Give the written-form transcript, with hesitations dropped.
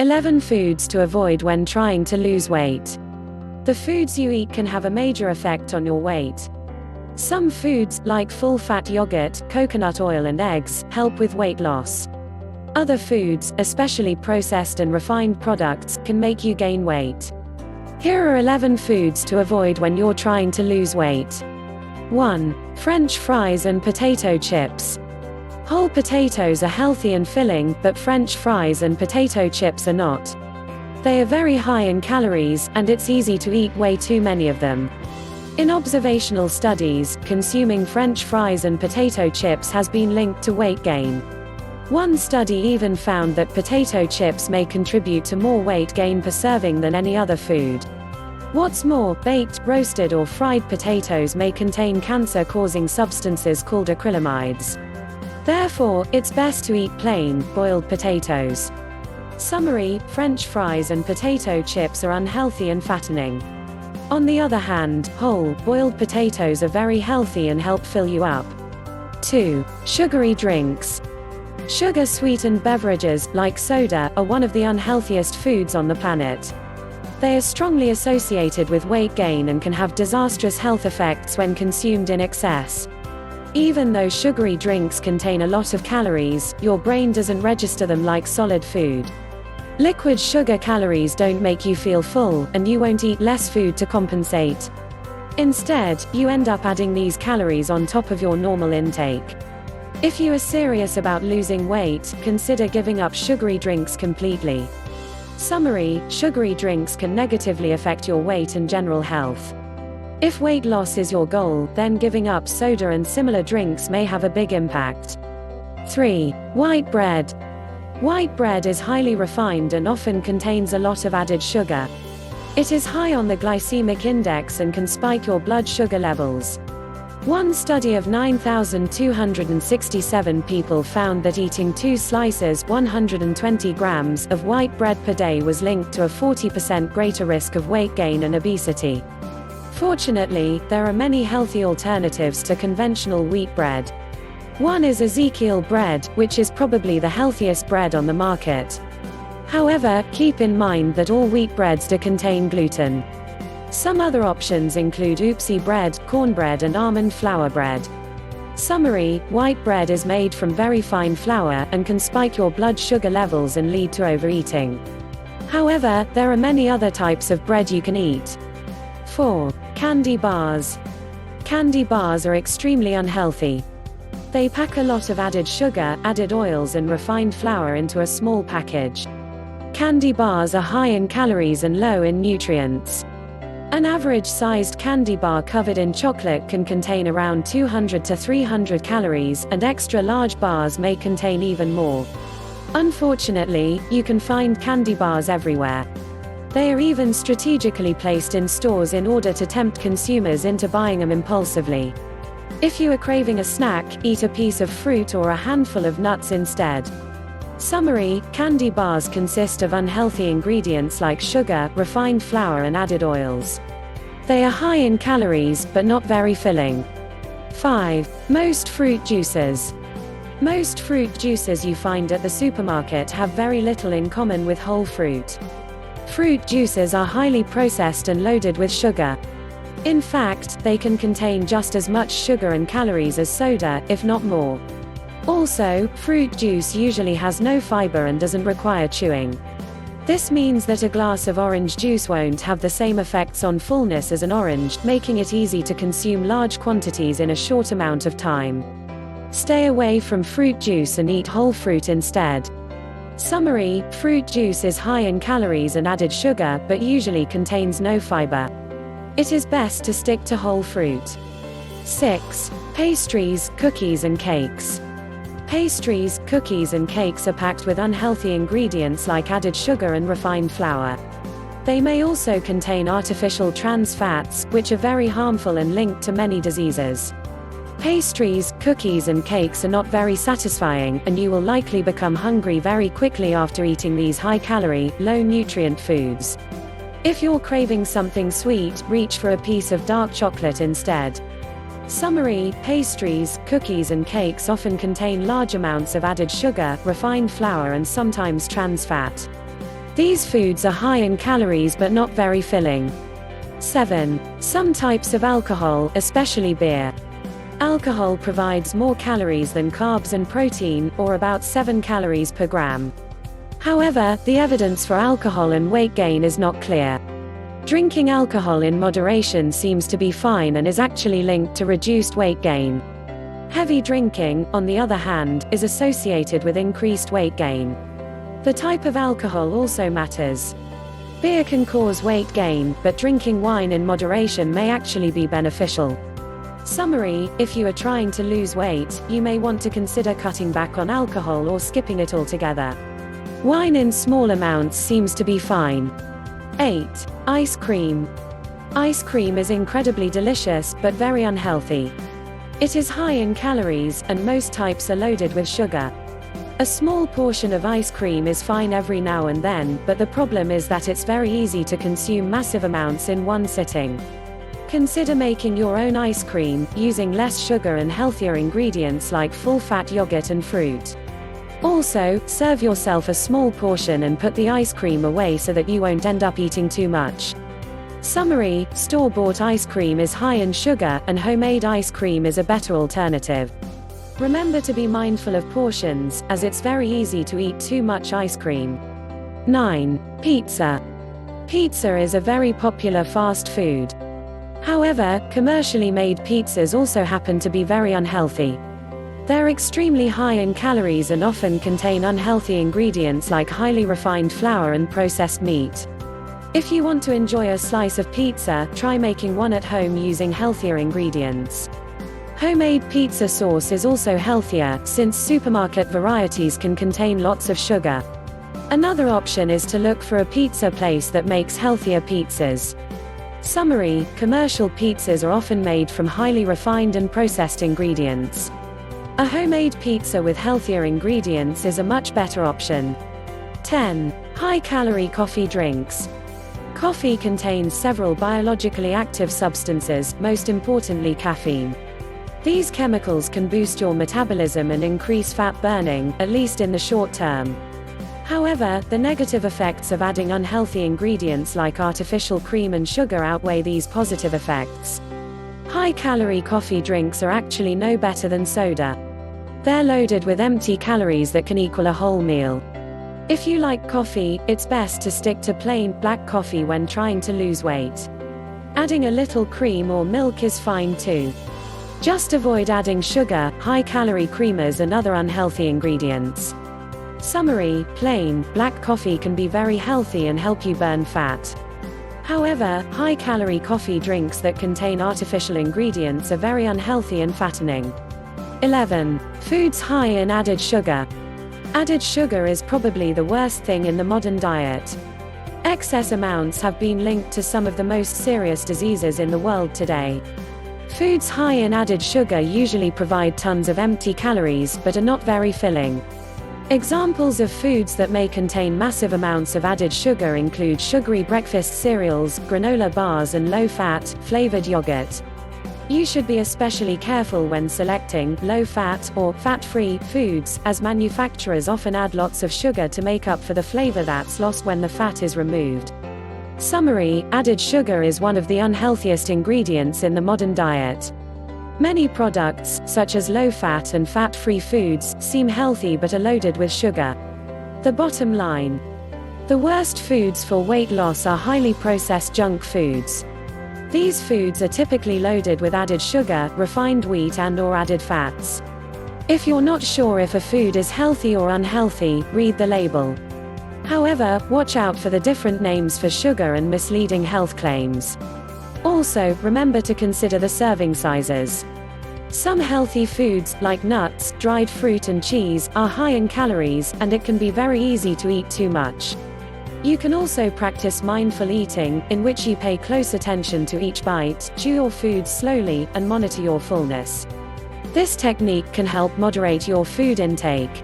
11 foods to avoid when trying to lose weight. The foods you eat can have a major effect on your weight. Some foods, like full-fat yogurt, coconut oil and eggs, help with weight loss. Other foods, especially processed and refined products, can make you gain weight. Here are 11 foods to avoid when you're trying to lose weight. 1. French fries and potato chips. Whole potatoes are healthy and filling, but French fries and potato chips are not. They are very high in calories, and it's easy to eat way too many of them. In observational studies, consuming French fries and potato chips has been linked to weight gain. One study even found that potato chips may contribute to more weight gain per serving than any other food. What's more, baked, roasted or fried potatoes may contain cancer-causing substances called acrylamides. Therefore, it's best to eat plain, boiled potatoes. Summary: French fries and potato chips are unhealthy and fattening. On the other hand, whole, boiled potatoes are very healthy and help fill you up. 2. Sugary drinks. Sugar-sweetened beverages, like soda, are one of the unhealthiest foods on the planet. They are strongly associated with weight gain and can have disastrous health effects when consumed in excess. Even though sugary drinks contain a lot of calories, your brain doesn't register them like solid food. Liquid sugar calories don't make you feel full, and you won't eat less food to compensate. Instead, you end up adding these calories on top of your normal intake. If you are serious about losing weight, consider giving up sugary drinks completely. Summary: sugary drinks can negatively affect your weight and general health. If weight loss is your goal, then giving up soda and similar drinks may have a big impact. 3. White bread. White bread is highly refined and often contains a lot of added sugar. It is high on the glycemic index and can spike your blood sugar levels. One study of 9,267 people found that eating 2 slices, 120 grams, of white bread per day was linked to a 40% greater risk of weight gain and obesity. Fortunately, there are many healthy alternatives to conventional wheat bread. One is Ezekiel bread, which is probably the healthiest bread on the market. However, keep in mind that all wheat breads do contain gluten. Some other options include oopsie bread, cornbread and almond flour bread. Summary: white bread is made from very fine flour, and can spike your blood sugar levels and lead to overeating. However, there are many other types of bread you can eat. 4. Candy bars. Candy bars are extremely unhealthy. They pack a lot of added sugar, added oils and refined flour into a small package. Candy bars are high in calories and low in nutrients. An average-sized candy bar covered in chocolate can contain around 200 to 300 calories, and extra-large bars may contain even more. Unfortunately, you can find candy bars everywhere. They are even strategically placed in stores in order to tempt consumers into buying them impulsively. If you are craving a snack, eat a piece of fruit or a handful of nuts instead. Summary: candy bars consist of unhealthy ingredients like sugar, refined flour and added oils. They are high in calories, but not very filling. 5. Most fruit juices. Most fruit juices you find at the supermarket have very little in common with whole fruit. Fruit juices are highly processed and loaded with sugar. In fact, they can contain just as much sugar and calories as soda, if not more. Also, fruit juice usually has no fiber and doesn't require chewing. This means that a glass of orange juice won't have the same effects on fullness as an orange, making it easy to consume large quantities in a short amount of time. Stay away from fruit juice and eat whole fruit instead. Summary: fruit juice is high in calories and added sugar, but usually contains no fiber. It is best to stick to whole fruit. 6. Pastries, cookies and cakes. Pastries, cookies and cakes are packed with unhealthy ingredients like added sugar and refined flour. They may also contain artificial trans fats, which are very harmful and linked to many diseases. Pastries, cookies and cakes are not very satisfying, and you will likely become hungry very quickly after eating these high-calorie, low-nutrient foods. If you're craving something sweet, reach for a piece of dark chocolate instead. Summary: pastries, cookies and cakes often contain large amounts of added sugar, refined flour and sometimes trans fat. These foods are high in calories but not very filling. 7. Some types of alcohol, especially beer. Alcohol provides more calories than carbs and protein, or about 7 calories per gram. However, the evidence for alcohol and weight gain is not clear. Drinking alcohol in moderation seems to be fine and is actually linked to reduced weight gain. Heavy drinking, on the other hand, is associated with increased weight gain. The type of alcohol also matters. Beer can cause weight gain, but drinking wine in moderation may actually be beneficial. Summary: if you are trying to lose weight, you may want to consider cutting back on alcohol or skipping it altogether. Wine in small amounts seems to be fine. 8. Ice cream. Ice cream is incredibly delicious, but very unhealthy. It is high in calories, and most types are loaded with sugar. A small portion of ice cream is fine every now and then, but the problem is that it's very easy to consume massive amounts in one sitting. Consider making your own ice cream, using less sugar and healthier ingredients like full-fat yogurt and fruit. Also, serve yourself a small portion and put the ice cream away so that you won't end up eating too much. Summary: store-bought ice cream is high in sugar, and homemade ice cream is a better alternative. Remember to be mindful of portions, as it's very easy to eat too much ice cream. 9. Pizza. Pizza is a very popular fast food. However, commercially made pizzas also happen to be very unhealthy. They're extremely high in calories and often contain unhealthy ingredients like highly refined flour and processed meat. If you want to enjoy a slice of pizza, try making one at home using healthier ingredients. Homemade pizza sauce is also healthier, since supermarket varieties can contain lots of sugar. Another option is to look for a pizza place that makes healthier pizzas. Summary: commercial pizzas are often made from highly refined and processed ingredients. A homemade pizza with healthier ingredients is a much better option. 10. High-calorie coffee drinks. Coffee contains several biologically active substances, most importantly caffeine. These chemicals can boost your metabolism and increase fat burning, at least in the short term. However, the negative effects of adding unhealthy ingredients like artificial cream and sugar outweigh these positive effects. High-calorie coffee drinks are actually no better than soda. They're loaded with empty calories that can equal a whole meal. If you like coffee, it's best to stick to plain, black coffee when trying to lose weight. Adding a little cream or milk is fine too. Just avoid adding sugar, high-calorie creamers and other unhealthy ingredients. Summary: plain, black coffee can be very healthy and help you burn fat. However, high-calorie coffee drinks that contain artificial ingredients are very unhealthy and fattening. 11. Foods high in added sugar. Added sugar is probably the worst thing in the modern diet. Excess amounts have been linked to some of the most serious diseases in the world today. Foods high in added sugar usually provide tons of empty calories but are not very filling. Examples of foods that may contain massive amounts of added sugar include sugary breakfast cereals, granola bars and low-fat, flavored yogurt. You should be especially careful when selecting low-fat or fat-free foods, as manufacturers often add lots of sugar to make up for the flavor that's lost when the fat is removed. Summary: added sugar is one of the unhealthiest ingredients in the modern diet. Many products, such as low-fat and fat-free foods, seem healthy but are loaded with sugar. The bottom line: the worst foods for weight loss are highly processed junk foods. These foods are typically loaded with added sugar, refined wheat and/or added fats. If you're not sure if a food is healthy or unhealthy, read the label. However, watch out for the different names for sugar and misleading health claims. Also, remember to consider the serving sizes. Some healthy foods, like nuts, dried fruit and cheese, are high in calories, and it can be very easy to eat too much. You can also practice mindful eating, in which you pay close attention to each bite, chew your food slowly, and monitor your fullness. This technique can help moderate your food intake.